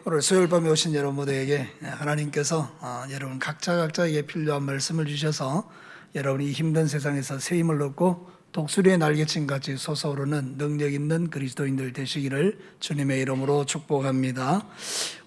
오늘 수요일 밤에 오신 여러분 모두에게 하나님께서 여러분 각자에게 필요한 말씀을 주셔서 여러분이 힘든 세상에서 새 힘을 얻고 독수리의 날개친 같이 솟아오르는 능력 있는 그리스도인들 되시기를 주님의 이름으로 축복합니다.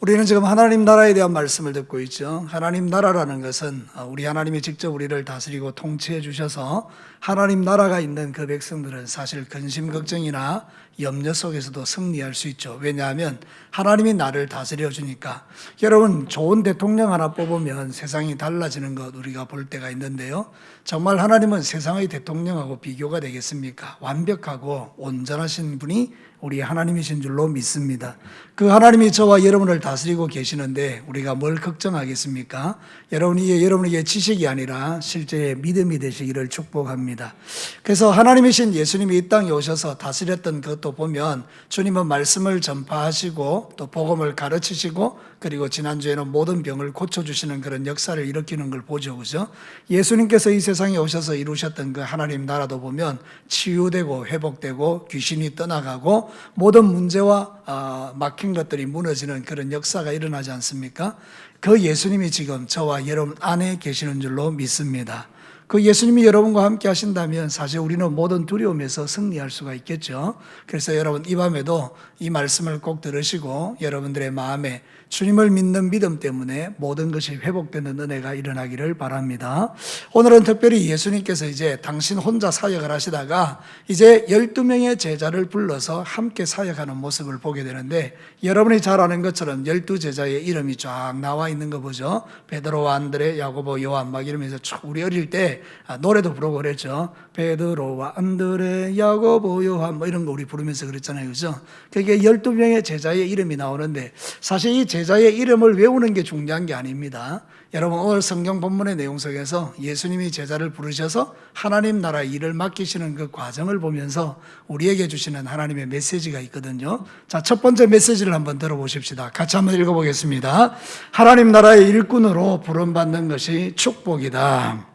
우리는 지금 하나님 나라에 대한 말씀을 듣고 있죠. 하나님 나라라는 것은 우리 하나님이 직접 우리를 다스리고 통치해 주셔서 하나님 나라가 있는 그 백성들은 사실 근심 걱정이나 염려 속에서도 승리할 수 있죠. 왜냐하면 하나님이 나를 다스려 주니까. 여러분, 좋은 대통령 하나 뽑으면 세상이 달라지는 것 우리가 볼 때가 있는데요. 정말 하나님은 세상의 대통령하고 비교가 되겠습니까? 완벽하고 온전하신 분이 우리 하나님이신 줄로 믿습니다. 그 하나님이 저와 여러분을 다스리고 계시는데 우리가 뭘 걱정하겠습니까? 여러분에게 지식이 아니라 실제의 믿음이 되시기를 축복합니다. 그래서 하나님이신 예수님이 이 땅에 오셔서 다스렸던 것도 보면 주님은 말씀을 전파하시고 또 복음을 가르치시고 그리고 지난주에는 모든 병을 고쳐주시는 그런 역사를 일으키는 걸 보죠. 그죠? 예수님께서 이 세상에 오셔서 이루셨던 그 하나님 나라도 보면 치유되고 회복되고 귀신이 떠나가고 모든 문제와 막힌 것들이 무너지는 그런 역사가 일어나지 않습니까? 그 예수님이 지금 저와 여러분 안에 계시는 줄로 믿습니다. 그 예수님이 여러분과 함께 하신다면 사실 우리는 모든 두려움에서 승리할 수가 있겠죠. 그래서 여러분 이 밤에도 이 말씀을 꼭 들으시고 여러분들의 마음에 주님을 믿는 믿음 때문에 모든 것이 회복되는 은혜가 일어나기를 바랍니다. 오늘은 특별히 예수님께서 이제 당신 혼자 사역을 하시다가 이제 12명의 제자를 불러서 함께 사역하는 모습을 보게 되는데 여러분이 잘 아는 것처럼 12제자의 이름이 쫙 나와 있는 거 보죠. 베드로, 안드레, 야고보, 요한 막 이러면서 우리 어릴 때 노래도 부르고 그랬죠. 베드로와 안드레, 야고보, 요한 뭐 이런 거 우리 부르면서 그랬잖아요. 그죠? 그게 12명의 제자의 이름이 나오는데 사실 이 제자의 이름을 외우는 게 중요한 게 아닙니다. 여러분 오늘 성경 본문의 내용 속에서 예수님이 제자를 부르셔서 하나님 나라 일을 맡기시는 그 과정을 보면서 우리에게 주시는 하나님의 메시지가 있거든요. 자, 첫 번째 메시지를 한번 들어보십시다. 같이 한번 읽어보겠습니다. 하나님 나라의 일꾼으로 부름받는 것이 축복이다.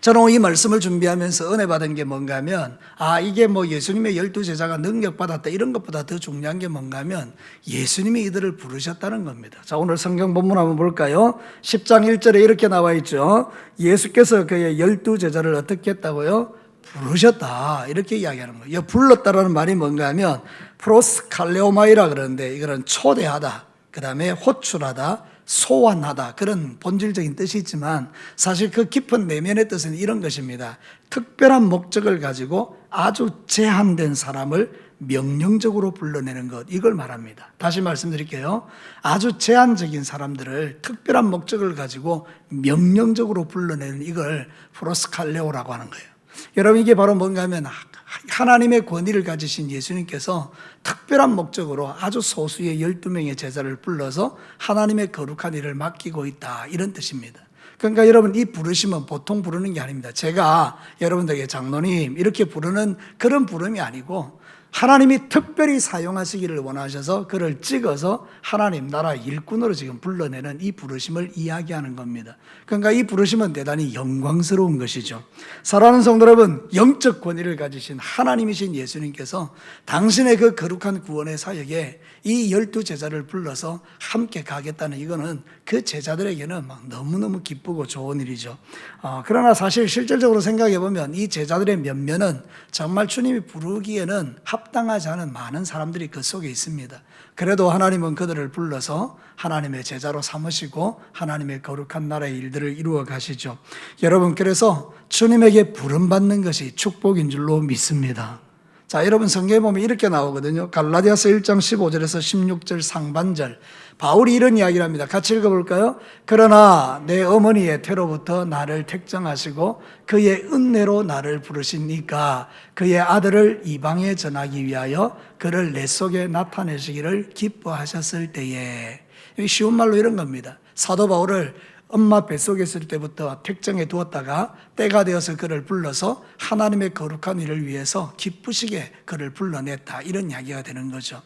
저는 이 말씀을 준비하면서 은혜 받은 게 뭔가 하면 이게 뭐 예수님의 12제자가 능력받았다 이런 것보다 더 중요한 게 뭔가 하면 예수님이 이들을 부르셨다는 겁니다. 자, 오늘 성경 본문 한번 볼까요? 10장 1절에 이렇게 나와 있죠. 예수께서 그의 12제자를 어떻게 했다고요? 부르셨다 이렇게 이야기하는 거예요. 불렀다라는 말이 뭔가 하면 프로스칼레오마이라 그러는데 이거는 초대하다, 그 다음에 호출하다, 소환하다 그런 본질적인 뜻이 있지만 사실 그 깊은 내면의 뜻은 이런 것입니다. 특별한 목적을 가지고 아주 제한된 사람을 명령적으로 불러내는 것, 이걸 말합니다. 다시 말씀드릴게요. 아주 제한적인 사람들을 특별한 목적을 가지고 명령적으로 불러내는 이걸 프로스칼레오라고 하는 거예요. 여러분 이게 바로 뭔가 하면 하나님의 권위를 가지신 예수님께서 특별한 목적으로 아주 소수의 12명의 제자를 불러서 하나님의 거룩한 일을 맡기고 있다 이런 뜻입니다. 그러니까 여러분 이 부르심은 보통 부르는 게 아닙니다. 제가 여러분들에게 장로님 이렇게 부르는 그런 부름이 아니고 하나님이 특별히 사용하시기를 원하셔서 그를 찍어서 하나님 나라 일꾼으로 지금 불러내는 이 부르심을 이야기하는 겁니다. 그러니까 이 부르심은 대단히 영광스러운 것이죠. 사랑하는 성도 여러분, 영적 권위를 가지신 하나님이신 예수님께서 당신의 그 거룩한 구원의 사역에 이 12제자를 불러서 함께 가겠다는 이거는 그 제자들에게는 막 너무너무 기쁘고 좋은 일이죠. 그러나 사실 실질적으로 생각해 보면 이 제자들의 면면은 정말 주님이 부르기에는 합당하지 않은 많은 사람들이 그 속에 있습니다. 그래도 하나님은 그들을 불러서 하나님의 제자로 삼으시고 하나님의 거룩한 나라의 일들을 이루어 가시죠. 여러분 그래서 주님에게 부름받는 것이 축복인 줄로 믿습니다. 자, 여러분 성경에 보면 이렇게 나오거든요. 갈라디아서 1장 15절에서 16절 상반절 바울이 이런 이야기를 합니다. 같이 읽어볼까요? 그러나 내 어머니의 태로부터 나를 택정하시고 그의 은혜로 나를 부르시니까 그의 아들을 이방에 전하기 위하여 그를 내 속에 나타내시기를 기뻐하셨을 때에, 쉬운 말로 이런 겁니다. 사도 바울을 엄마 뱃속에 있을 때부터 택정해 두었다가 때가 되어서 그를 불러서 하나님의 거룩한 일을 위해서 기쁘시게 그를 불러냈다 이런 이야기가 되는 거죠.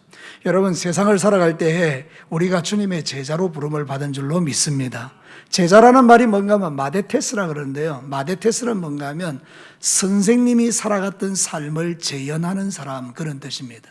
여러분 세상을 살아갈 때에 우리가 주님의 제자로 부름을 받은 줄로 믿습니다. 제자라는 말이 뭔가 하면 마데테스라 그러는데요. 마데테스는 뭔가 하면 선생님이 살아갔던 삶을 재현하는 사람 그런 뜻입니다.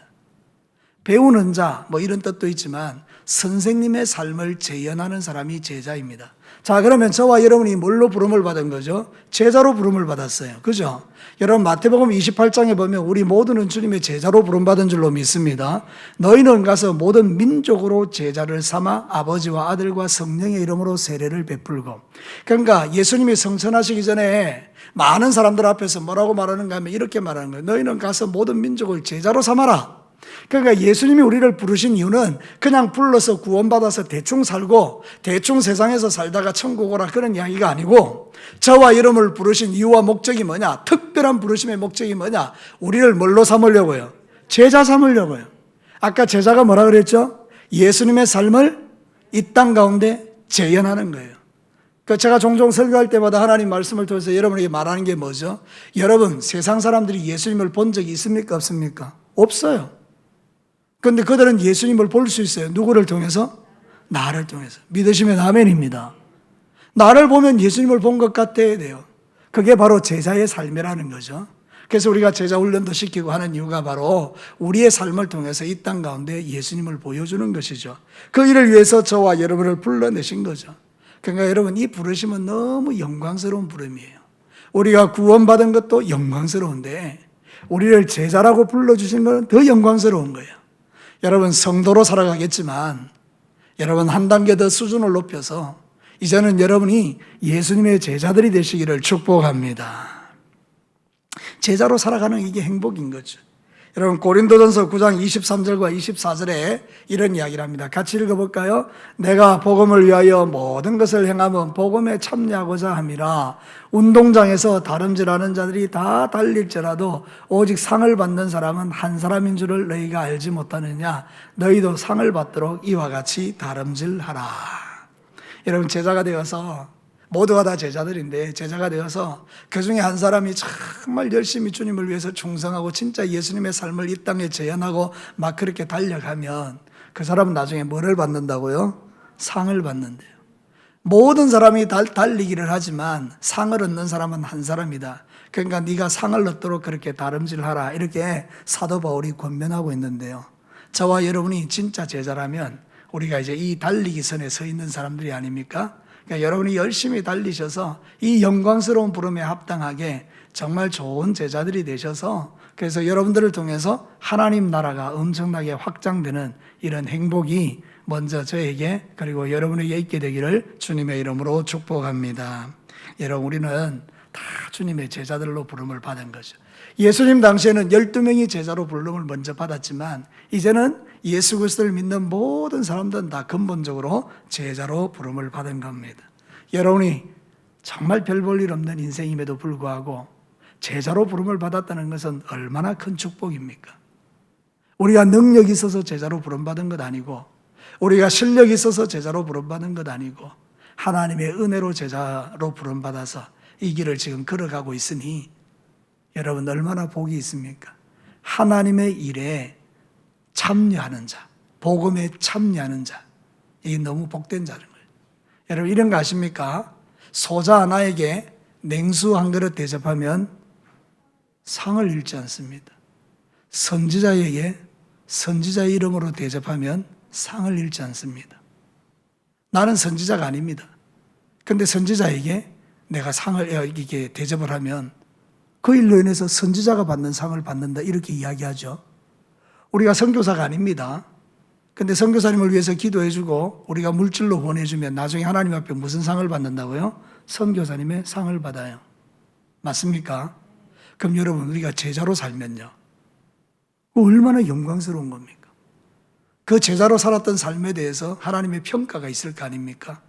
배우는 자, 뭐 이런 뜻도 있지만 선생님의 삶을 재현하는 사람이 제자입니다. 자, 그러면 저와 여러분이 뭘로 부름을 받은 거죠? 제자로 부름을 받았어요. 그죠? 여러분 마태복음 28장에 보면 우리 모두는 주님의 제자로 부름받은 줄로 믿습니다. 너희는 가서 모든 민족으로 제자를 삼아 아버지와 아들과 성령의 이름으로 세례를 베풀고. 그러니까 예수님이 성천하시기 전에 많은 사람들 앞에서 뭐라고 말하는가 하면 이렇게 말하는 거예요. 너희는 가서 모든 민족을 제자로 삼아라. 그러니까 예수님이 우리를 부르신 이유는 그냥 불러서 구원받아서 대충 살고 대충 세상에서 살다가 천국 오라 그런 이야기가 아니고, 저와 여러분을 부르신 이유와 목적이 뭐냐? 특별한 부르심의 목적이 뭐냐? 우리를 뭘로 삼으려고요? 제자 삼으려고요. 아까 제자가 뭐라 그랬죠? 예수님의 삶을 이 땅 가운데 재현하는 거예요. 제가 종종 설교할 때마다 하나님 말씀을 통해서 여러분에게 말하는 게 뭐죠? 여러분, 세상 사람들이 예수님을 본 적이 있습니까? 없습니까? 없어요. 그런데 그들은 예수님을 볼 수 있어요. 누구를 통해서? 나를 통해서. 믿으시면 아멘입니다. 나를 보면 예수님을 본 것 같아야 돼요. 그게 바로 제자의 삶이라는 거죠. 그래서 우리가 제자 훈련도 시키고 하는 이유가 바로 우리의 삶을 통해서 이 땅 가운데 예수님을 보여주는 것이죠. 그 일을 위해서 저와 여러분을 불러내신 거죠. 그러니까 여러분, 이 부르심은 너무 영광스러운 부름이에요. 우리가 구원받은 것도 영광스러운데 우리를 제자라고 불러주신 것은 더 영광스러운 거예요. 여러분, 성도로 살아가겠지만 여러분 한 단계 더 수준을 높여서 이제는 여러분이 예수님의 제자들이 되시기를 축복합니다. 제자로 살아가는 이게 행복인 거죠. 여러분, 고린도전서 9장 23절과 24절에 이런 이야기를 합니다. 같이 읽어볼까요? 내가 복음을 위하여 모든 것을 행하면 복음에 참여하고자 함이라. 운동장에서 다름질하는 자들이 다 달릴지라도 오직 상을 받는 사람은 한 사람인 줄을 너희가 알지 못하느냐? 너희도 상을 받도록 이와 같이 다름질하라. 여러분, 제자가 되어서 모두가 다 제자들인데 제자가 되어서 그 중에 한 사람이 정말 열심히 주님을 위해서 충성하고 진짜 예수님의 삶을 이 땅에 재현하고 막 그렇게 달려가면 그 사람은 나중에 뭐를 받는다고요? 상을 받는데요. 모든 사람이 달리기를 하지만 상을 얻는 사람은 한 사람이다. 그러니까 네가 상을 얻도록 그렇게 다름질하라, 이렇게 사도 바울이 권면하고 있는데요. 저와 여러분이 진짜 제자라면 우리가 이제 이 달리기 선에 서 있는 사람들이 아닙니까? 그러니까 여러분이 열심히 달리셔서 이 영광스러운 부름에 합당하게 정말 좋은 제자들이 되셔서, 그래서 여러분들을 통해서 하나님 나라가 엄청나게 확장되는 이런 행복이 먼저 저에게 그리고 여러분에게 있게 되기를 주님의 이름으로 축복합니다. 여러분, 우리는 다 주님의 제자들로 부름을 받은 거죠. 예수님 당시에는 12명이 제자로 부름을 먼저 받았지만 이제는 예수 그리스도를 믿는 모든 사람들은 다 근본적으로 제자로 부름을 받은 겁니다. 여러분이 정말 별 볼 일 없는 인생임에도 불구하고 제자로 부름을 받았다는 것은 얼마나 큰 축복입니까? 우리가 능력이 있어서 제자로 부름받은 것 아니고, 우리가 실력이 있어서 제자로 부름받은 것 아니고, 하나님의 은혜로 제자로 부름받아서 이 길을 지금 걸어가고 있으니 여러분 얼마나 복이 있습니까? 하나님의 일에 참여하는 자, 복음에 참여하는 자, 이게 너무 복된 자는 거예요. 여러분, 이런 거 아십니까? 소자 하나에게 냉수 한 그릇 대접하면 상을 잃지 않습니다. 선지자에게 선지자의 이름으로 대접하면 상을 잃지 않습니다. 나는 선지자가 아닙니다. 그런데 선지자에게 내가 상을 이게 대접을 하면 그 일로 인해서 선지자가 받는 상을 받는다, 이렇게 이야기하죠. 우리가 선교사가 아닙니다. 근데 선교사님을 위해서 기도해주고 우리가 물질로 보내주면 나중에 하나님 앞에 무슨 상을 받는다고요? 선교사님의 상을 받아요. 맞습니까? 그럼 여러분, 우리가 제자로 살면요, 얼마나 영광스러운 겁니까? 그 제자로 살았던 삶에 대해서 하나님의 평가가 있을 거 아닙니까?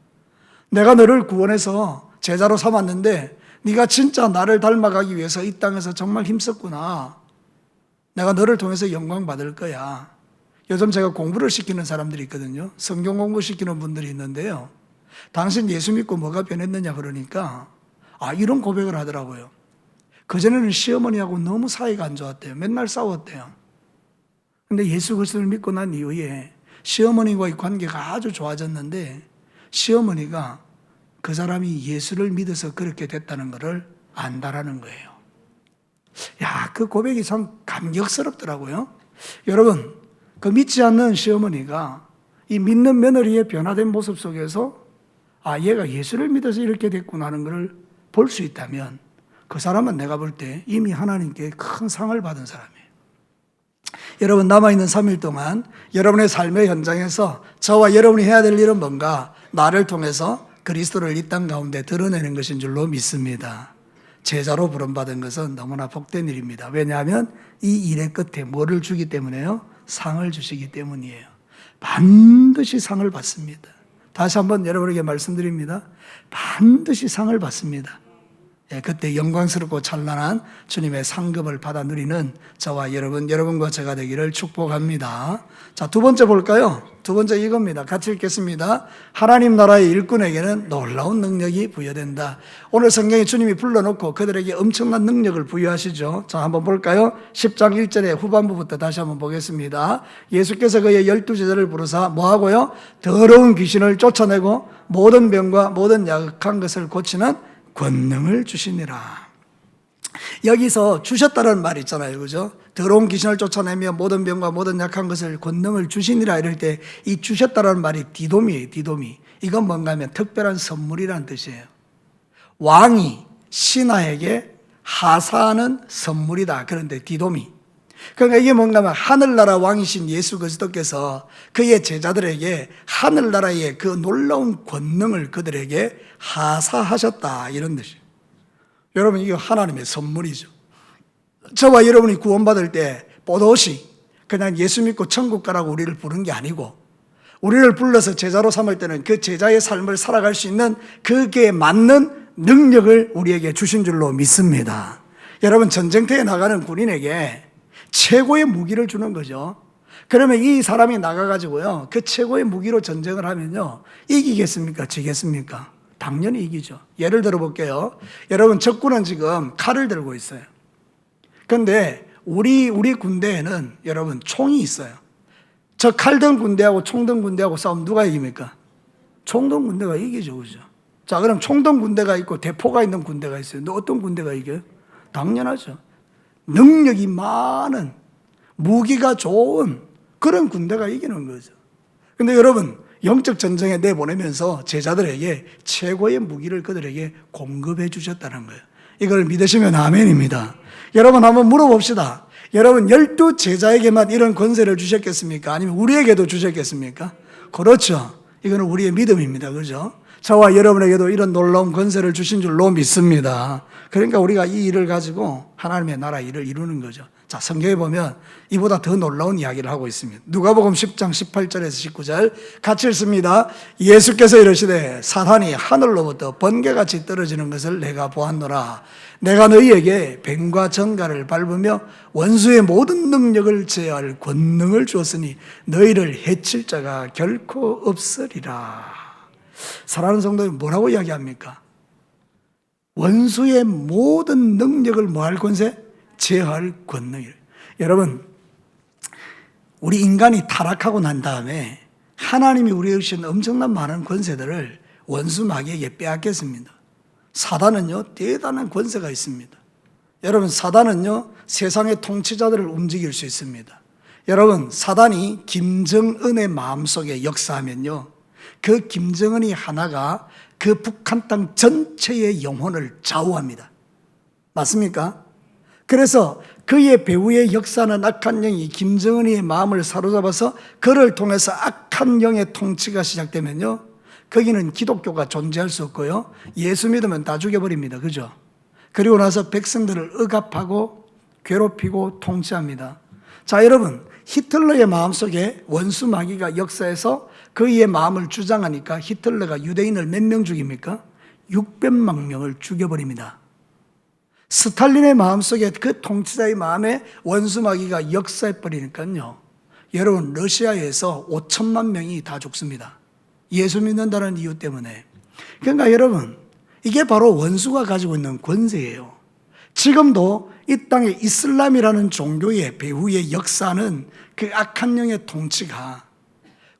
내가 너를 구원해서 제자로 삼았는데 네가 진짜 나를 닮아가기 위해서 이 땅에서 정말 힘썼구나. 내가 너를 통해서 영광 받을 거야. 요즘 제가 공부를 시키는 사람들이 있거든요. 성경 공부 시키는 분들이 있는데요. 당신 예수 믿고 뭐가 변했느냐 그러니까 이런 고백을 하더라고요. 그전에는 시어머니하고 너무 사이가 안 좋았대요. 맨날 싸웠대요. 근데 예수 그리스도를 믿고 난 이후에 시어머니와의 관계가 아주 좋아졌는데 시어머니가 그 사람이 예수를 믿어서 그렇게 됐다는 것을 안다라는 거예요. 야, 그 고백이 참 감격스럽더라고요. 여러분, 그 믿지 않는 시어머니가 이 믿는 며느리의 변화된 모습 속에서 얘가 예수를 믿어서 이렇게 됐구나 하는 것을 볼 수 있다면 그 사람은 내가 볼 때 이미 하나님께 큰 상을 받은 사람이에요. 여러분, 남아있는 3일 동안 여러분의 삶의 현장에서 저와 여러분이 해야 될 일은 뭔가? 나를 통해서 그리스도를 이 땅 가운데 드러내는 것인 줄로 믿습니다. 제자로 부름받은 것은 너무나 복된 일입니다. 왜냐하면 이 일의 끝에 뭐를 주기 때문에요? 상을 주시기 때문이에요. 반드시 상을 받습니다. 다시 한번 여러분에게 말씀드립니다. 반드시 상을 받습니다. 그때 영광스럽고 찬란한 주님의 상급을 받아 누리는 저와 여러분과 제가 되기를 축복합니다. 자, 두 번째 볼까요? 두 번째 이겁니다. 같이 읽겠습니다. 하나님 나라의 일꾼에게는 놀라운 능력이 부여된다. 오늘 성경에 주님이 불러놓고 그들에게 엄청난 능력을 부여하시죠. 자, 한번 볼까요? 10장 1절의 후반부부터 다시 한번 보겠습니다. 예수께서 그의 12제자를 부르사 뭐하고요? 더러운 귀신을 쫓아내고 모든 병과 모든 약한 것을 고치는 권능을 주시니라. 여기서 주셨다는 말이 있잖아요, 그죠? 더러운 귀신을 쫓아내며 모든 병과 모든 약한 것을 권능을 주시니라 이럴 때 이 주셨다는 말이 디도미예요, 디도미. 이건 뭔가 하면 특별한 선물이라는 뜻이에요. 왕이 신하에게 하사하는 선물이다. 그런데 디도미. 그러니까 이게 뭔가 하면 하늘나라 왕이신 예수 그리스도께서 그의 제자들에게 하늘나라의 그 놀라운 권능을 그들에게 하사하셨다, 이런 뜻이에요. 여러분, 이게 하나님의 선물이죠. 저와 여러분이 구원받을 때 뽀듯이 그냥 예수 믿고 천국 가라고 우리를 부른 게 아니고, 우리를 불러서 제자로 삼을 때는 그 제자의 삶을 살아갈 수 있는 그게 맞는 능력을 우리에게 주신 줄로 믿습니다. 여러분, 전쟁터에 나가는 군인에게 최고의 무기를 주는 거죠. 그러면 이 사람이 나가가지고요, 그 최고의 무기로 전쟁을 하면요, 이기겠습니까? 지겠습니까? 당연히 이기죠. 예를 들어 볼게요. 여러분, 적군은 지금 칼을 들고 있어요. 그런데 우리 군대에는 여러분 총이 있어요. 저 칼 든 군대하고 총 든 군대하고 싸우면 누가 이깁니까? 총 든 군대가 이기죠, 그죠? 자, 그럼 총 든 군대가 있고 대포가 있는 군대가 있어요. 근데 어떤 군대가 이겨요? 당연하죠. 능력이 많은, 무기가 좋은 그런 군대가 이기는 거죠. 근데 여러분, 영적 전쟁에 내보내면서 제자들에게 최고의 무기를 그들에게 공급해 주셨다는 거예요. 이걸 믿으시면 아멘입니다. 여러분, 한번 물어봅시다. 여러분, 12제자에게만 이런 권세를 주셨겠습니까? 아니면 우리에게도 주셨겠습니까? 그렇죠. 이거는 우리의 믿음입니다. 그렇죠? 저와 여러분에게도 이런 놀라운 권세를 주신 줄로 믿습니다. 그러니까 우리가 이 일을 가지고 하나님의 나라 일을 이루는 거죠. 자, 성경에 보면 이보다 더 놀라운 이야기를 하고 있습니다. 누가복음 10장 18절에서 19절 같이 읽습니다. 예수께서 이르시되 사탄이 하늘로부터 번개같이 떨어지는 것을 내가 보았노라. 내가 너희에게 뱀과 정갈을 밟으며 원수의 모든 능력을 제어할 권능을 주었으니 너희를 해칠 자가 결코 없으리라. 사랑하는 성도님, 뭐라고 이야기합니까? 원수의 모든 능력을 뭐할 권세? 제어할 권능이에요. 여러분, 우리 인간이 타락하고 난 다음에 하나님이 우리에게 주신 엄청난 많은 권세들을 원수 마귀에게 빼앗겼습니다. 사단은요, 대단한 권세가 있습니다. 여러분, 사단은요, 세상의 통치자들을 움직일 수 있습니다. 여러분, 사단이 김정은의 마음속에 역사하면요, 그 김정은이 하나가 그 북한 땅 전체의 영혼을 좌우합니다. 맞습니까? 그래서 그의 배후의 역사는 악한 영이 김정은이의 마음을 사로잡아서 그를 통해서 악한 영의 통치가 시작되면요, 거기는 기독교가 존재할 수 없고요, 예수 믿으면 다 죽여버립니다. 그죠? 그리고 나서 백성들을 억압하고 괴롭히고 통치합니다. 자, 여러분, 히틀러의 마음속에 원수 마귀가 역사해서 그의 마음을 주장하니까 히틀러가 유대인을 몇 명 죽입니까? 600만 명을 죽여버립니다. 스탈린의 마음속에 그 통치자의 마음에 원수 마귀가 역사해버리니까요, 여러분, 러시아에서 5천만 명이 다 죽습니다. 예수 믿는다는 이유 때문에. 그러니까 여러분, 이게 바로 원수가 가지고 있는 권세예요. 지금도 이 땅에 이슬람이라는 종교의 배후의 역사는 그 악한 영의 통치가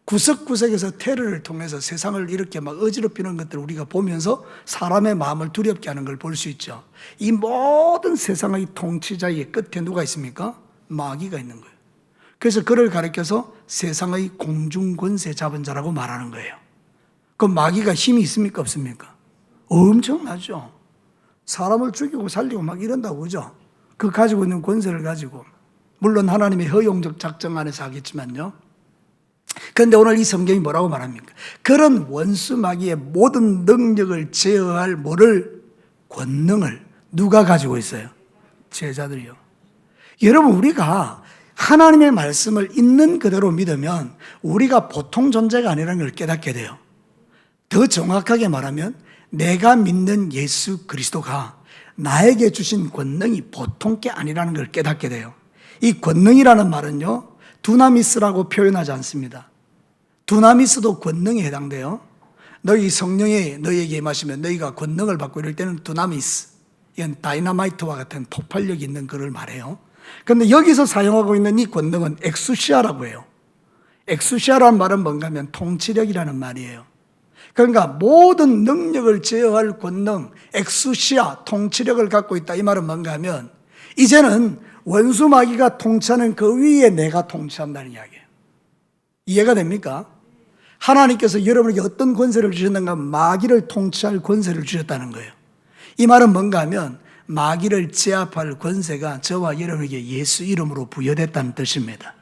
구석구석에서 테러를 통해서 세상을 이렇게 막 어지럽히는 것들을 우리가 보면서 사람의 마음을 두렵게 하는 걸 볼 수 있죠. 이 모든 세상의 통치자의 끝에 누가 있습니까? 마귀가 있는 거예요. 그래서 그를 가리켜서 세상의 공중 권세 잡은 자라고 말하는 거예요. 그럼 마귀가 힘이 있습니까? 없습니까? 엄청나죠. 사람을 죽이고 살리고 막 이런다고 그죠? 그 가지고 있는 권세를 가지고, 물론 하나님의 허용적 작정 안에서 하겠지만요. 그런데 오늘 이 성경이 뭐라고 말합니까? 그런 원수 마귀의 모든 능력을 제어할 권능을 누가 가지고 있어요? 제자들이요. 여러분, 우리가 하나님의 말씀을 있는 그대로 믿으면 우리가 보통 존재가 아니라는 걸 깨닫게 돼요. 더 정확하게 말하면 내가 믿는 예수 그리스도가 나에게 주신 권능이 보통 게 아니라는 걸 깨닫게 돼요. 이 권능이라는 말은요, 두나미스라고 표현하지 않습니다. 두나미스도 권능에 해당돼요. 너희 성령이 너희에게 임하시면 너희가 권능을 받고 이럴 때는 두나미스, 이건 다이너마이트와 같은 폭발력이 있는 것을 말해요. 그런데 여기서 사용하고 있는 이 권능은 엑수시아라고 해요. 엑수시아라는 말은 뭔가 하면 통치력이라는 말이에요. 그러니까 모든 능력을 제어할 권능, 엑수시아, 통치력을 갖고 있다. 이 말은 뭔가 하면 이제는 원수 마귀가 통치하는 그 위에 내가 통치한다는 이야기예요. 이해가 됩니까? 하나님께서 여러분에게 어떤 권세를 주셨는가? 마귀를 통치할 권세를 주셨다는 거예요. 이 말은 뭔가 하면 마귀를 제압할 권세가 저와 여러분에게 예수 이름으로 부여됐다는 뜻입니다.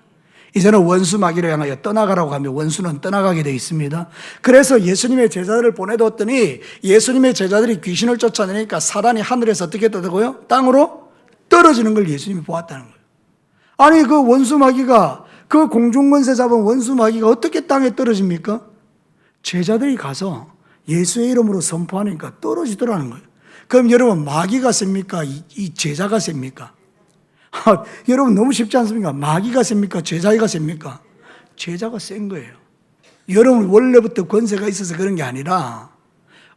이제는 원수 마귀를 향하여 떠나가라고 하면 원수는 떠나가게 되어 있습니다. 그래서 예수님의 제자들을 보내뒀더니 예수님의 제자들이 귀신을 쫓아내니까 사단이 하늘에서 어떻게 떠들고요? 땅으로 떨어지는 걸 예수님이 보았다는 거예요. 아니 그 원수 마귀가, 그 공중권세 잡은 원수 마귀가 어떻게 땅에 떨어집니까? 제자들이 가서 예수의 이름으로 선포하니까 떨어지더라는 거예요. 그럼 여러분, 마귀가 셉니까? 이 제자가 셉니까? 여러분, 너무 쉽지 않습니까? 마귀가 셉니까? 제자가 셉니까? 제자가 센 거예요. 여러분 원래부터 권세가 있어서 그런 게 아니라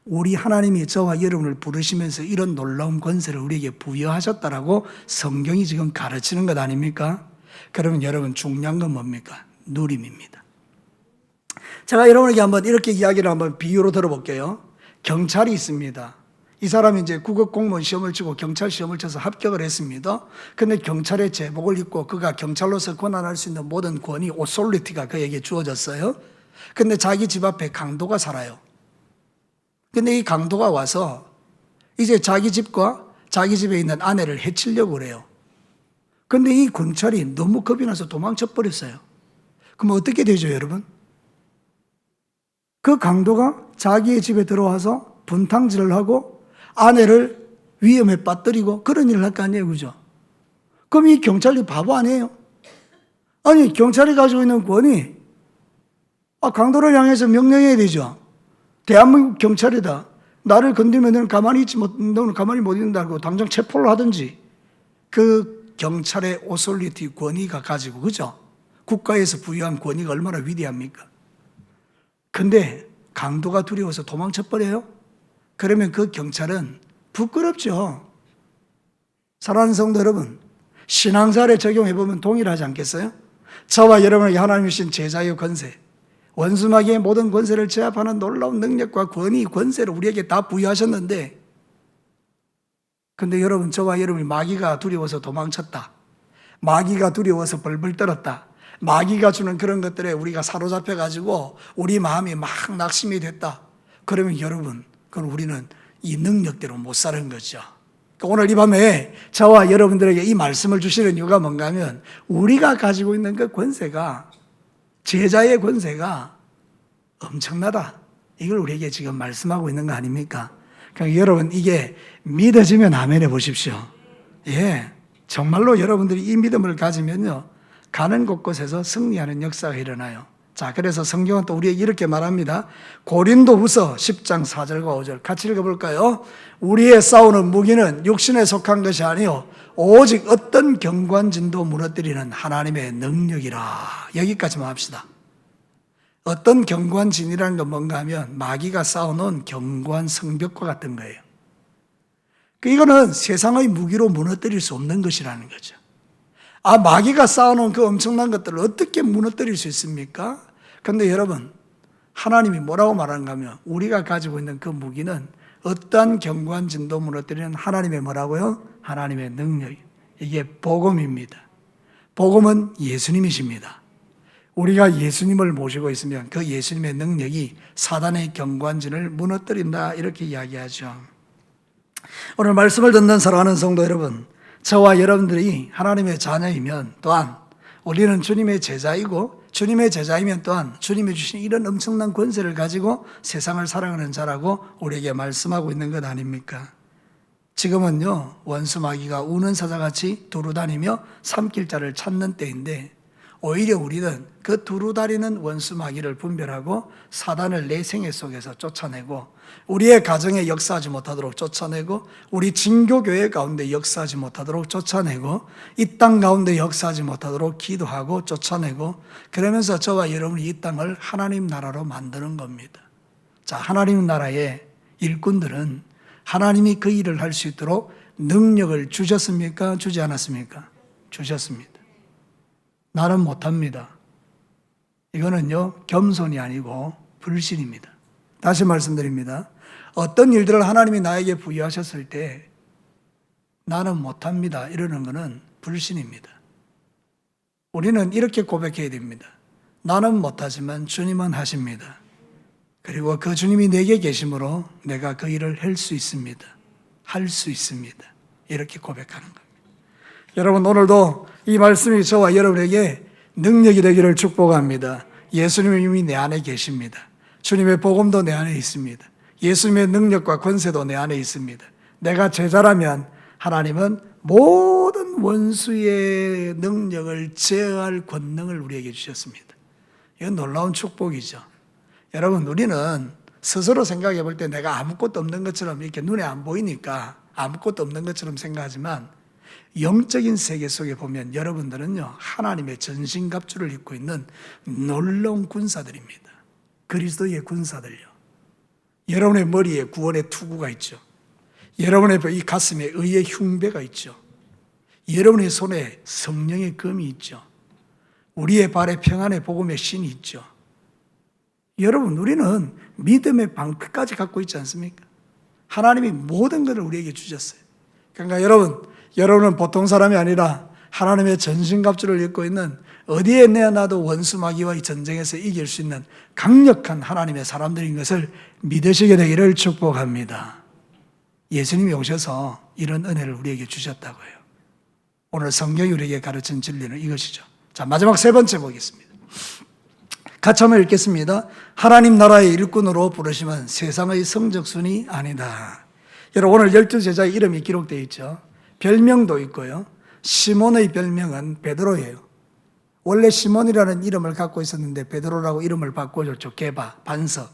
우리 하나님이 저와 여러분을 부르시면서 이런 놀라운 권세를 우리에게 부여하셨다라고 성경이 지금 가르치는 것 아닙니까? 그러면 여러분, 중요한 건 뭡니까? 누림입니다. 제가 여러분에게 한번 이렇게 이야기를 한번 비유로 들어볼게요. 경찰이 있습니다. 이 사람이 이제 국어 공무원 시험을 치고 경찰 시험을 쳐서 합격을 했습니다. 근데 경찰의 제복을 입고 그가 경찰로서 권한할 수 있는 모든 권위, 오솔리티가 그에게 주어졌어요. 근데 자기 집 앞에 강도가 살아요. 근데 이 강도가 와서 이제 자기 집과 자기 집에 있는 아내를 해치려고 그래요. 근데 이 경찰이 너무 겁이 나서 도망쳐 버렸어요. 그럼 어떻게 되죠, 여러분? 그 강도가 자기의 집에 들어와서 분탕질을 하고 아내를 위험에 빠뜨리고 그런 일을 할 거 아니에요, 그죠? 그럼 이 경찰이 바보 아니에요? 아니, 경찰이 가지고 있는 권위, 강도를 향해서 명령해야 되죠. 대한민국 경찰이다. 나를 건드리면 너는 너는 가만히 못 있는다고 당장 체포를 하든지. 그 경찰의 오솔리티 권위가 가지고, 그죠? 국가에서 부여한 권위가 얼마나 위대합니까? 근데 강도가 두려워서 도망쳐버려요? 그러면 그 경찰은 부끄럽죠. 사랑하는 성도 여러분, 신앙사를 적용해보면 동일하지 않겠어요? 저와 여러분에게 하나님이 주신 제자의 권세, 원수마귀의 모든 권세를 제압하는 놀라운 능력과 권위, 권세를 우리에게 다 부여하셨는데, 근데 여러분, 저와 여러분이 마귀가 두려워서 도망쳤다, 마귀가 두려워서 벌벌 떨었다, 마귀가 주는 그런 것들에 우리가 사로잡혀가지고 우리 마음이 막 낙심이 됐다. 그러면 여러분, 그럼 우리는 이 능력대로 못 사는 거죠. 그러니까 오늘 이 밤에 저와 여러분들에게 이 말씀을 주시는 이유가 뭔가 하면 우리가 가지고 있는 그 권세가, 제자의 권세가 엄청나다. 이걸 우리에게 지금 말씀하고 있는 거 아닙니까? 그러니까 여러분, 이게 믿어지면 아멘 해보십시오. 예, 정말로 여러분들이 이 믿음을 가지면요, 가는 곳곳에서 승리하는 역사가 일어나요. 자, 그래서 성경은 또 우리에게 이렇게 말합니다. 고린도후서 10장 4절과 5절 같이 읽어볼까요? 우리의 싸우는 무기는 육신에 속한 것이 아니요 오직 어떤 경관진도 무너뜨리는 하나님의 능력이라. 여기까지만 합시다. 어떤 경관진이라는 건 뭔가 하면 마귀가 쌓아놓은 경관 성벽과 같은 거예요. 이거는 세상의 무기로 무너뜨릴 수 없는 것이라는 거죠. 마귀가 쌓아놓은 그 엄청난 것들을 어떻게 무너뜨릴 수 있습니까? 그런데 여러분, 하나님이 뭐라고 말하는가 하면 우리가 가지고 있는 그 무기는 어떠한 경관진도 무너뜨리는 하나님의 뭐라고요? 하나님의 능력. 이게 복음입니다. 복음은 예수님이십니다. 우리가 예수님을 모시고 있으면 그 예수님의 능력이 사단의 경관진을 무너뜨린다 이렇게 이야기하죠. 오늘 말씀을 듣는 사랑하는 성도 여러분, 저와 여러분들이 하나님의 자녀이면 또한 우리는 주님의 제자이고 주님의 제자이면 또한 주님이 주신 이런 엄청난 권세를 가지고 세상을 살아가는 자라고 우리에게 말씀하고 있는 것 아닙니까? 지금은요, 원수 마귀가 우는 사자같이 두루다니며 삼킬 자를 찾는 때인데 오히려 우리는 그 두루다니는 원수 마귀를 분별하고 사단을 내 생애 속에서 쫓아내고 우리의 가정에 역사하지 못하도록 쫓아내고 우리 진교교회 가운데 역사하지 못하도록 쫓아내고 이 땅 가운데 역사하지 못하도록 기도하고 쫓아내고 그러면서 저와 여러분이 이 땅을 하나님 나라로 만드는 겁니다. 자, 하나님 나라의 일꾼들은 하나님이 그 일을 할 수 있도록 능력을 주셨습니까? 주지 않았습니까? 주셨습니다. 나는 못합니다. 이거는요, 겸손이 아니고 불신입니다. 다시 말씀드립니다. 어떤 일들을 하나님이 나에게 부여하셨을 때 나는 못합니다 이러는 것은 불신입니다. 우리는 이렇게 고백해야 됩니다. 나는 못하지만 주님은 하십니다. 그리고 그 주님이 내게 계심으로 내가 그 일을 할 수 있습니다. 할 수 있습니다. 이렇게 고백하는 겁니다. 여러분, 오늘도 이 말씀이 저와 여러분에게 능력이 되기를 축복합니다. 예수님이 내 안에 계십니다. 주님의 복음도 내 안에 있습니다. 예수님의 능력과 권세도 내 안에 있습니다. 내가 제자라면 하나님은 모든 원수의 능력을 제어할 권능을 우리에게 주셨습니다. 이건 놀라운 축복이죠. 여러분, 우리는 스스로 생각해 볼 때 내가 아무것도 없는 것처럼 이렇게 눈에 안 보이니까 아무것도 없는 것처럼 생각하지만 영적인 세계 속에 보면 여러분들은요, 하나님의 전신갑주를 입고 있는 놀라운 군사들입니다. 그리스도의 군사들요. 여러분의 머리에 구원의 투구가 있죠. 여러분의 이 가슴에 의의 흉배가 있죠. 여러분의 손에 성령의 검이 있죠. 우리의 발에 평안의 복음의 신이 있죠. 여러분, 우리는 믿음의 방패까지 갖고 있지 않습니까? 하나님이 모든 것을 우리에게 주셨어요. 그러니까 여러분은 보통 사람이 아니라 하나님의 전신갑주를 입고 있는 어디에 내놔도 원수 마귀와의 전쟁에서 이길 수 있는 강력한 하나님의 사람들인 것을 믿으시게 되기를 축복합니다. 예수님이 오셔서 이런 은혜를 우리에게 주셨다고요. 오늘 성경이 우리에게 가르친 진리는 이것이죠. 자, 마지막 세 번째 보겠습니다. 같이 한번 읽겠습니다. 하나님 나라의 일꾼으로 부르심은 세상의 성적순이 아니다. 여러분, 오늘 12제자의 이름이 기록되어 있죠. 별명도 있고요. 시몬의 별명은 베드로예요. 원래 시몬이라는 이름을 갖고 있었는데 베드로라고 이름을 바꿔줬죠. 게바, 반석.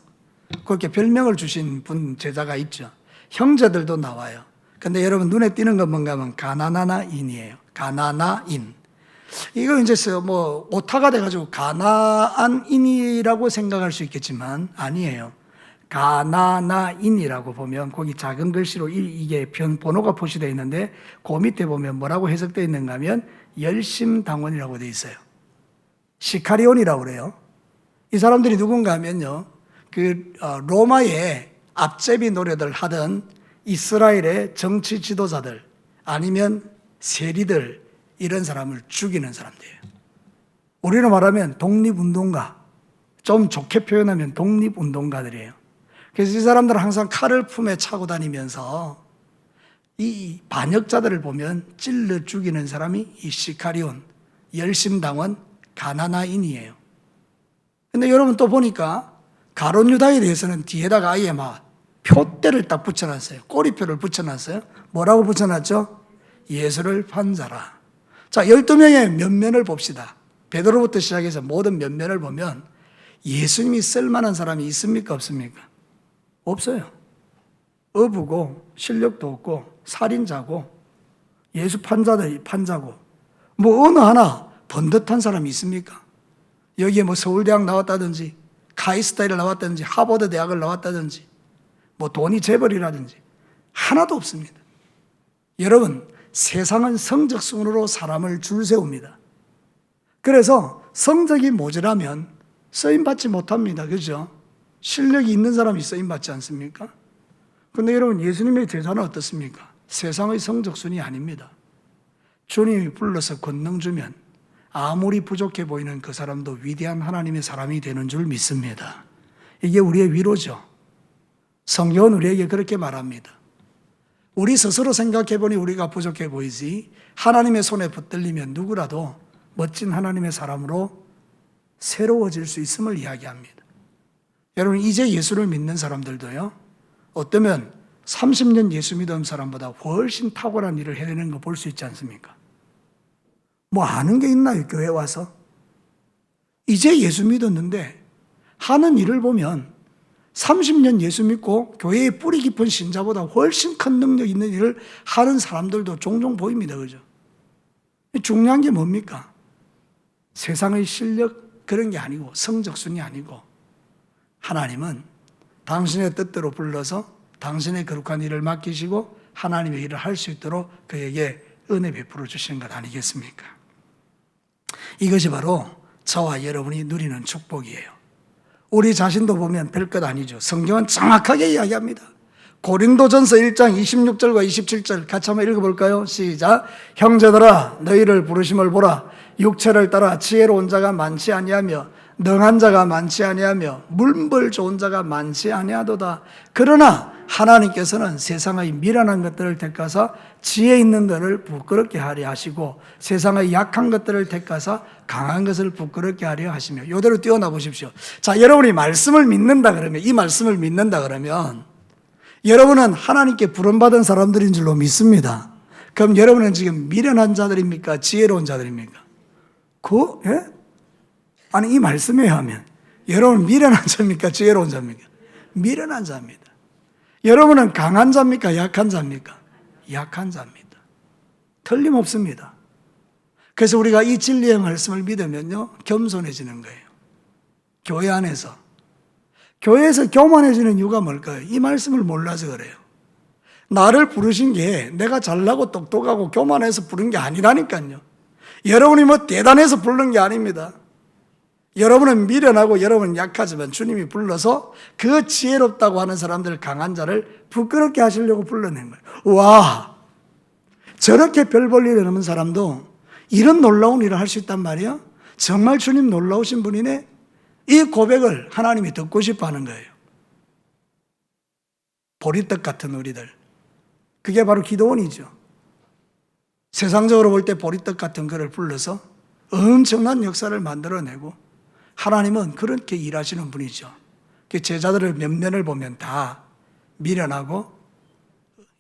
그렇게 별명을 주신 분 제자가 있죠. 형제들도 나와요. 근데 여러분, 눈에 띄는 건 뭔가 하면 가나나인이에요. 가나나인. 이거 이제 오타가 돼가지고 가나안인이라고 생각할 수 있겠지만 아니에요. 가나나인이라고 보면 거기 작은 글씨로 이게 번호가 표시되어 있는데 그 밑에 보면 뭐라고 해석되어 있는가 하면 열심당원이라고 되어 있어요. 시카리온이라고 그래요. 이 사람들이 누군가 하면요, 로마의 앞제비 노래들 하던 이스라엘의 정치 지도자들 아니면 세리들, 이런 사람을 죽이는 사람들이에요. 우리로 말하면 독립운동가, 좀 좋게 표현하면 독립운동가들이에요. 그래서 이 사람들은 항상 칼을 품에 차고 다니면서 이 반역자들을 보면 찔러 죽이는 사람이 이 시카리온, 열심당원, 가나나인이에요. 근데 여러분 또 보니까 가룟 유다에 대해서는 뒤에다가 아예 막 표대를 딱 붙여놨어요. 꼬리표를 붙여놨어요. 뭐라고 붙여놨죠? 예수를 판자라. 자, 12명의 면면을 봅시다. 베드로부터 시작해서 모든 면면을 보면 예수님이 쓸만한 사람이 있습니까? 없습니까? 없어요. 어부고 실력도 없고 살인자고 예수 판자고 뭐 어느 하나 번듯한 사람이 있습니까? 여기에 뭐 서울대학 나왔다든지 카이스트를 나왔다든지 하버드 대학을 나왔다든지 뭐 돈이 재벌이라든지 하나도 없습니다. 여러분, 세상은 성적 순으로 사람을 줄 세웁니다. 그래서 성적이 모자라면 쓰임받지 못합니다. 그죠? 실력이 있는 사람이 쓰임받지 않습니까? 그런데 여러분, 예수님의 제자는 어떻습니까? 세상의 성적 순이 아닙니다. 주님이 불러서 권능 주면 아무리 부족해 보이는 그 사람도 위대한 하나님의 사람이 되는 줄 믿습니다. 이게 우리의 위로죠. 성경은 우리에게 그렇게 말합니다. 우리 스스로 생각해 보니 우리가 부족해 보이지 하나님의 손에 붙들리면 누구라도 멋진 하나님의 사람으로 새로워질 수 있음을 이야기합니다. 여러분, 이제 예수를 믿는 사람들도요, 어쩌면 30년 예수 믿은 사람보다 훨씬 탁월한 일을 해내는 거 볼 수 있지 않습니까? 뭐 아는 게 있나요, 교회 와서? 이제 예수 믿었는데 하는 일을 보면 30년 예수 믿고 교회의 뿌리 깊은 신자보다 훨씬 큰 능력 있는 일을 하는 사람들도 종종 보입니다. 그죠? 중요한 게 뭡니까? 세상의 실력 그런 게 아니고 성적순이 아니고 하나님은 당신의 뜻대로 불러서 당신의 거룩한 일을 맡기시고 하나님의 일을 할 수 있도록 그에게 은혜 베풀어 주시는 것 아니겠습니까? 이것이 바로 저와 여러분이 누리는 축복이에요. 우리 자신도 보면 별것 아니죠. 성경은 정확하게 이야기합니다. 고린도전서 1장 26절과 27절 같이 한번 읽어볼까요? 시작. 형제들아 너희를 부르심을 보라. 육체를 따라 지혜로운 자가 많지 아니하며 능한 자가 많지 아니하며 물벌 좋은 자가 많지 아니하도다. 그러나 하나님께서는 세상의 미련한 것들을 택하사 지혜 있는 것을 부끄럽게 하려 하시고 세상의 약한 것들을 택하사 강한 것을 부끄럽게 하려 하시며. 이대로 뛰어나 보십시오. 자, 여러분이 말씀을 믿는다 그러면, 이 말씀을 믿는다 그러면 여러분은 하나님께 부름받은 사람들인 줄로 믿습니다. 그럼 여러분은 지금 미련한 자들입니까? 지혜로운 자들입니까? 예? 아니, 이 말씀에 하면 여러분 미련한 자입니까? 지혜로운 자입니까? 미련한 자입니다. 여러분은 강한 자입니까? 약한 자입니까? 약한 자입니다. 틀림없습니다. 그래서 우리가 이 진리의 말씀을 믿으면요, 겸손해지는 거예요. 교회 안에서. 교회에서 교만해지는 이유가 뭘까요? 이 말씀을 몰라서 그래요. 나를 부르신 게 내가 잘나고 똑똑하고 교만해서 부른 게 아니라니까요. 여러분이 뭐 대단해서 부른 게 아닙니다. 여러분은 미련하고 여러분은 약하지만 주님이 불러서 그 지혜롭다고 하는 사람들, 강한 자를 부끄럽게 하시려고 불러낸 거예요. 와, 저렇게 별 볼 일 없는 사람도 이런 놀라운 일을 할 수 있단 말이야? 정말 주님 놀라우신 분이네? 이 고백을 하나님이 듣고 싶어 하는 거예요. 보리떡 같은 우리들. 그게 바로 기도원이죠. 세상적으로 볼 때 보리떡 같은 그를 불러서 엄청난 역사를 만들어내고 하나님은 그렇게 일하시는 분이죠. 제자들의 면면을 보면 다 미련하고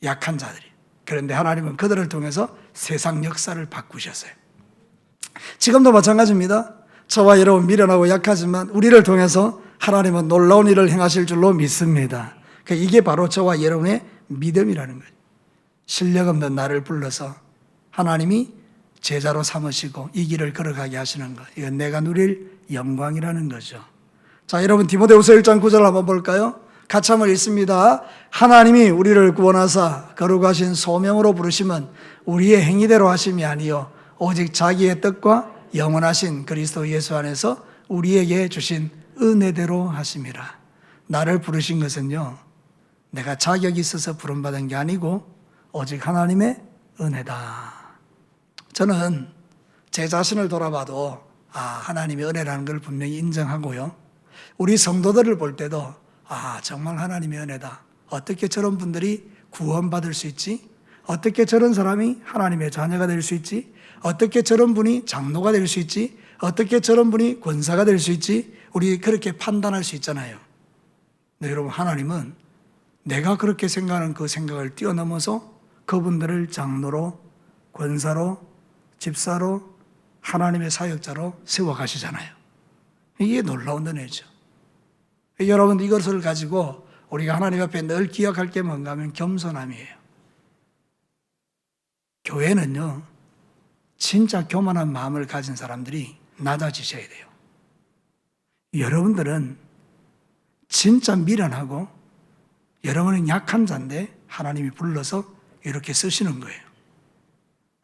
약한 자들이. 그런데 하나님은 그들을 통해서 세상 역사를 바꾸셨어요. 지금도 마찬가지입니다. 저와 여러분 미련하고 약하지만 우리를 통해서 하나님은 놀라운 일을 행하실 줄로 믿습니다. 이게 바로 저와 여러분의 믿음이라는 거예요. 실력 없는 나를 불러서 하나님이 제자로 삼으시고 이 길을 걸어가게 하시는 것, 이건 내가 누릴 영광이라는 거죠. 자, 여러분 디모데후서 1장 9절 한번 볼까요? 같이 한번 읽습니다. 하나님이 우리를 구원하사 거룩하신 소명으로 부르심은 우리의 행위대로 하심이 아니요 오직 자기의 뜻과 영원하신 그리스도 예수 안에서 우리에게 주신 은혜대로 하심이라. 나를 부르신 것은요, 내가 자격이 있어서 부름받은 게 아니고 오직 하나님의 은혜다. 저는 제 자신을 돌아봐도 하나님의 은혜라는 걸 분명히 인정하고요, 우리 성도들을 볼 때도 정말 하나님의 은혜다. 어떻게 저런 분들이 구원받을 수 있지? 어떻게 저런 사람이 하나님의 자녀가 될 수 있지? 어떻게 저런 분이 장로가 될 수 있지? 어떻게 저런 분이 권사가 될 수 있지? 우리 그렇게 판단할 수 있잖아요. 근데 여러분, 하나님은 내가 그렇게 생각하는 그 생각을 뛰어넘어서 그분들을 장로로, 권사로, 집사로, 하나님의 사역자로 세워가시잖아요. 이게 놀라운 은혜죠. 여러분, 이것을 가지고 우리가 하나님 앞에 늘 기억할 게 뭔가 하면 겸손함이에요. 교회는요, 진짜 교만한 마음을 가진 사람들이 낮아지셔야 돼요. 여러분들은 진짜 미련하고 여러분은 약한 자인데 하나님이 불러서 이렇게 쓰시는 거예요.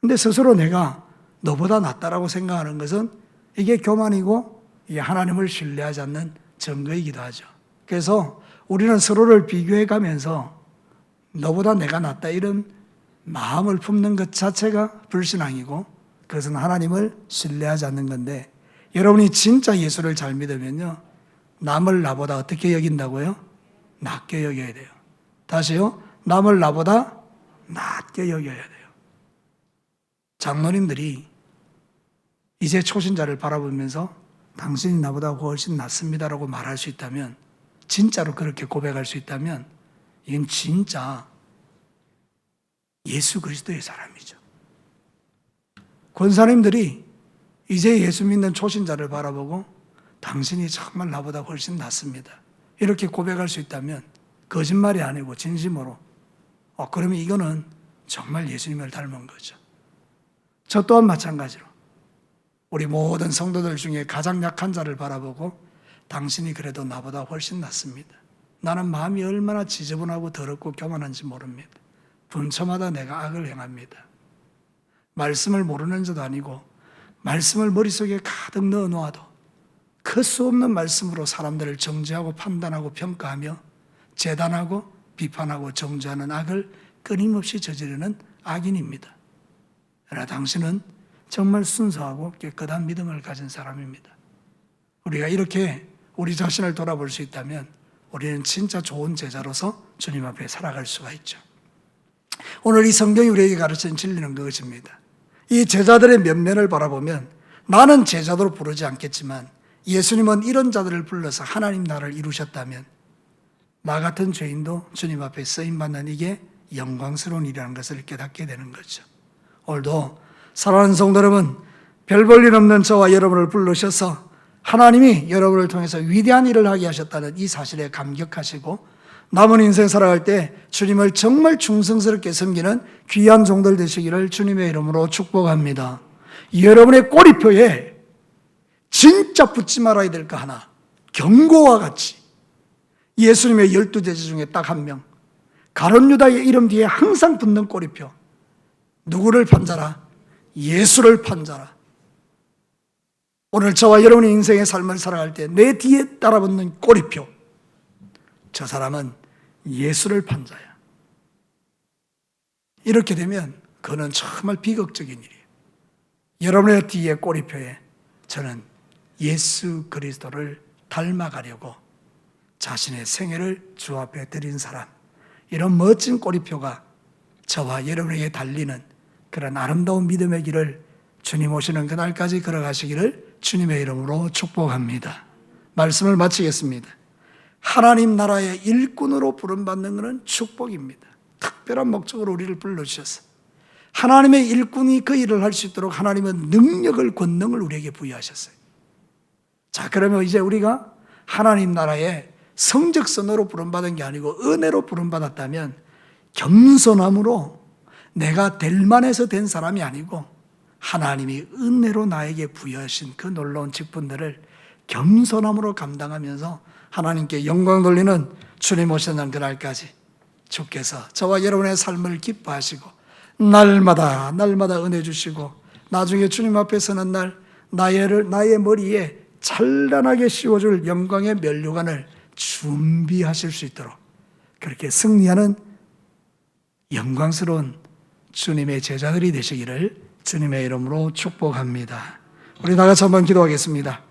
근데 스스로 내가 너보다 낫다라고 생각하는 것은 이게 교만이고 이게 하나님을 신뢰하지 않는 증거이기도 하죠. 그래서 우리는 서로를 비교해 가면서 너보다 내가 낫다 이런 마음을 품는 것 자체가 불신앙이고 그것은 하나님을 신뢰하지 않는 건데, 여러분이 진짜 예수를 잘 믿으면요, 남을 나보다 어떻게 여긴다고요? 낮게 여겨야 돼요. 다시요, 남을 나보다 낮게 여겨야 돼요. 장로님들이 이제 초신자를 바라보면서 당신이 나보다 훨씬 낫습니다라고 말할 수 있다면, 진짜로 그렇게 고백할 수 있다면, 이건 진짜 예수 그리스도의 사람이죠. 권사님들이 이제 예수 믿는 초신자를 바라보고 당신이 정말 나보다 훨씬 낫습니다, 이렇게 고백할 수 있다면 거짓말이 아니고 진심으로 그러면 이거는 정말 예수님을 닮은 거죠. 저 또한 마찬가지로 우리 모든 성도들 중에 가장 약한 자를 바라보고 당신이 그래도 나보다 훨씬 낫습니다, 나는 마음이 얼마나 지저분하고 더럽고 교만한지 모릅니다, 분초마다 내가 악을 행합니다, 말씀을 모르는 자도 아니고 말씀을 머릿속에 가득 넣어 놓아도 클 수 없는 말씀으로 사람들을 정죄하고 판단하고 평가하며 재단하고 비판하고 정죄하는 악을 끊임없이 저지르는 악인입니다. 그러나 당신은 정말 순수하고 깨끗한 믿음을 가진 사람입니다. 우리가 이렇게 우리 자신을 돌아볼 수 있다면 우리는 진짜 좋은 제자로서 주님 앞에 살아갈 수가 있죠. 오늘 이 성경이 우리에게 가르치는 진리는 그것입니다. 이 제자들의 면면을 바라보면 나는 제자도로 부르지 않겠지만 예수님은 이런 자들을 불러서 하나님 나라를 이루셨다면 나 같은 죄인도 주님 앞에 쓰임받는 이게 영광스러운 일이라는 것을 깨닫게 되는 거죠. 오늘도 사랑하는 성도 여러분, 별 볼 일 없는 저와 여러분을 불러셔서 하나님이 여러분을 통해서 위대한 일을 하게 하셨다는 이 사실에 감격하시고 남은 인생 살아갈 때 주님을 정말 충성스럽게 섬기는 귀한 종들 되시기를 주님의 이름으로 축복합니다. 여러분의 꼬리표에 진짜 붙지 말아야 될 거 하나, 경고와 같이 예수님의 12제자 중에 딱 한 명, 가룟 유다의 이름 뒤에 항상 붙는 꼬리표, 누구를 판자라? 예수를 판자라. 오늘 저와 여러분의 인생의 삶을 살아갈 때 내 뒤에 따라붙는 꼬리표, 저 사람은 예수를 판자야. 이렇게 되면 그는 정말 비극적인 일이에요. 여러분의 뒤에 꼬리표에 저는 예수 그리스도를 닮아가려고 자신의 생애를 주 앞에 드린 사람, 이런 멋진 꼬리표가 저와 여러분에게 달리는 그런 아름다운 믿음의 길을 주님 오시는 그날까지 걸어가시기를 주님의 이름으로 축복합니다. 말씀을 마치겠습니다. 하나님 나라의 일꾼으로 부름받는 것은 축복입니다. 특별한 목적으로 우리를 불러주셔서 하나님의 일꾼이 그 일을 할 수 있도록 하나님은 능력을, 권능을 우리에게 부여하셨어요. 자, 그러면 이제 우리가 하나님 나라의 성적선으로 부름받은 게 아니고 은혜로 부름받았다면 겸손함으로 내가 될 만해서 된 사람이 아니고 하나님이 은혜로 나에게 부여하신 그 놀라운 직분들을 겸손함으로 감당하면서 하나님께 영광 돌리는 주님 오시는 그날까지 주께서 저와 여러분의 삶을 기뻐하시고 날마다 은혜 주시고 나중에 주님 앞에 서는 날 나의 머리에 찬란하게 씌워줄 영광의 면류관을 준비하실 수 있도록 그렇게 승리하는 영광스러운 주님의 제자들이 되시기를 주님의 이름으로 축복합니다. 우리 다 같이 한번 기도하겠습니다.